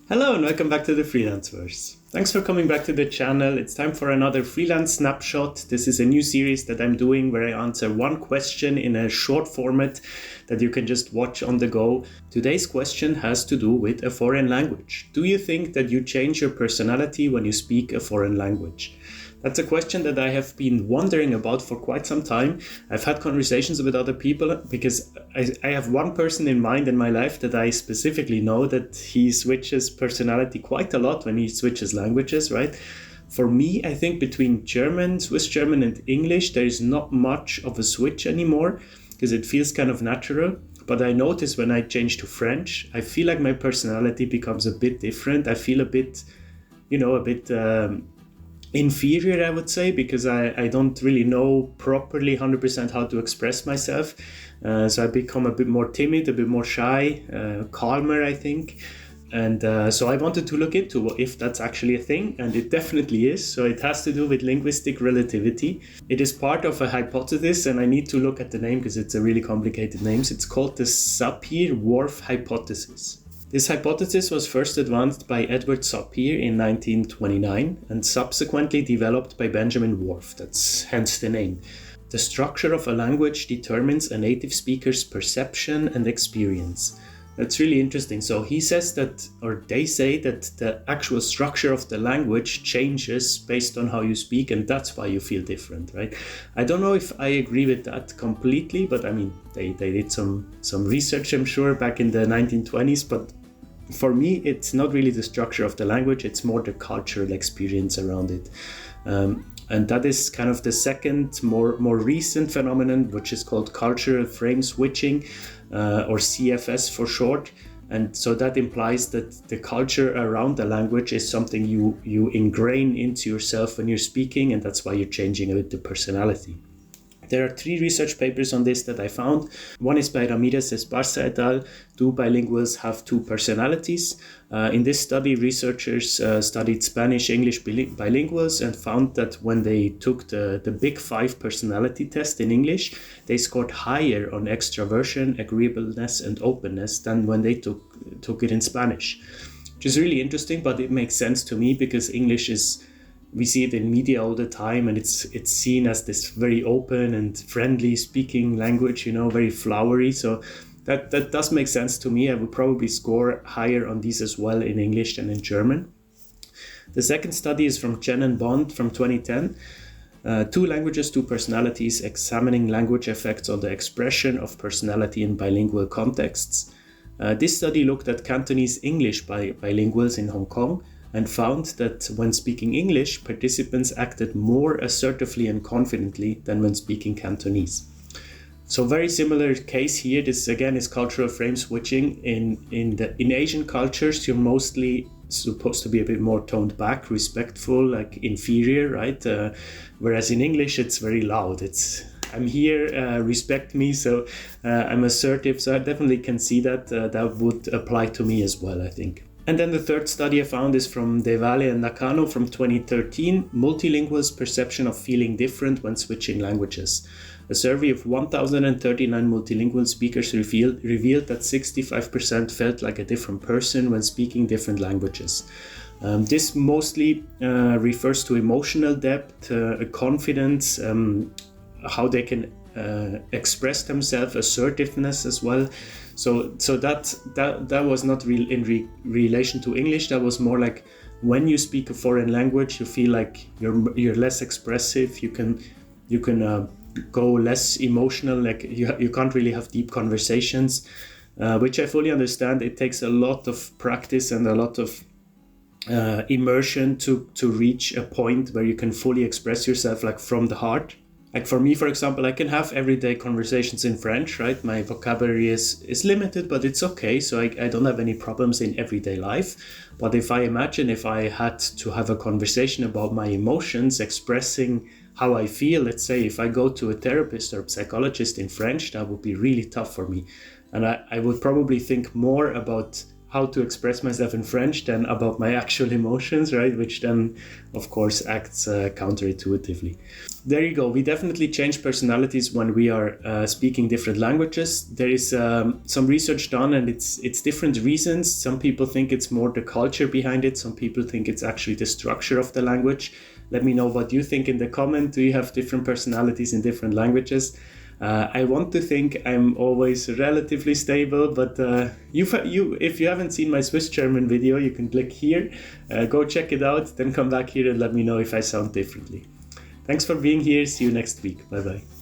Hello and welcome back to the Freelanceverse. Thanks for coming back to the channel. It's time for another Freelance Snapshot. This is a new series that I'm doing where I answer one question in a short format that you can just watch on the go. Today's question has to do with a foreign language. Do you think that you change your personality when you speak a foreign language? That's a question that I have been wondering about for quite some time. I've had conversations with other people because I have one person in mind in my life that I specifically know that he switches personality quite a lot when he switches languages, right? For me, I think between German, Swiss German and English, there is not much of a switch anymore because it feels kind of natural. But I notice when I change to French, I feel like my personality becomes a bit different. I feel a bit inferior, I would say, because I don't really know properly 100% how to express myself. So I become a bit more timid, a bit more shy, calmer, I think. And so I wanted to look into if that's actually a thing, and it definitely is. So it has to do with linguistic relativity. It is part of a hypothesis, and I need to look at the name because it's a really complicated name. It's called the Sapir-Whorf hypothesis. This hypothesis was first advanced by Edward Sapir in 1929 and subsequently developed by Benjamin Whorf. That's hence the name. The structure of a language determines a native speaker's perception and experience. That's really interesting. So he says that, or they say that the actual structure of the language changes based on how you speak, and that's why you feel different, right? I don't know if I agree with that completely, but I mean, they did some research, I'm sure, back in the 1920s, but for me, it's not really the structure of the language, it's more the cultural experience around it. And that is kind of the second, more recent phenomenon, which is called cultural frame switching, or CFS for short. And so that implies that the culture around the language is something you ingrain into yourself when you're speaking, and that's why you're changing a bit the personality. There are 3 research papers on this that I found. One is by Ramirez Esparza et al. 2 bilinguals have 2 personalities. In this study, researchers studied Spanish-English bilinguals and found that when they took the Big 5 personality test in English, they scored higher on extraversion, agreeableness, and openness than when they took it in Spanish, which is really interesting, but it makes sense to me because English is, we see it in media all the time, and it's seen as this very open and friendly speaking language, very flowery. So that does make sense to me. I would probably score higher on these as well in English than in German. The second study is from Chen and Bond from 2010. 2 languages, 2 personalities, examining language effects on the expression of personality in bilingual contexts. This study looked at Cantonese English bilinguals in Hong Kong and found that when speaking English, participants acted more assertively and confidently than when speaking Cantonese. So very similar case here. This again is cultural frame switching. In Asian cultures, you're mostly supposed to be a bit more toned back, respectful, like inferior, right? Whereas in English, it's very loud. I'm here, respect me, so I'm assertive. So I definitely can see that that would apply to me as well, I think. And then the third study I found is from De Valle and Nakano from 2013, Multilingual's perception of feeling different when switching languages. A survey of 1,039 multilingual speakers revealed that 65% felt like a different person when speaking different languages. This mostly refers to emotional depth, confidence, how they can express themselves, assertiveness as well. So that was not in relation to English. That was more like when you speak a foreign language, you feel like you're less expressive. You can go less emotional. Like you can't really have deep conversations, which I fully understand. It takes a lot of practice and a lot of immersion to reach a point where you can fully express yourself, like from the heart. Like for me, for example, I can have everyday conversations in French, right? My vocabulary is limited, but it's okay. So I don't have any problems in everyday life. But if I had to have a conversation about my emotions, expressing how I feel, let's say if I go to a therapist or psychologist in French, that would be really tough for me. And I would probably think more about how to express myself in French than about my actual emotions, right? Which then, of course, acts counterintuitively. There you go. We definitely change personalities when we are speaking different languages. There is some research done, and it's different reasons. Some people think it's more the culture behind it. Some people think it's actually the structure of the language. Let me know what you think in the comment. Do you have different personalities in different languages? I want to think I'm always relatively stable, but if you haven't seen my Swiss German video, you can click here, go check it out, then come back here and let me know if I sound differently. Thanks for being here. See you next week. Bye bye.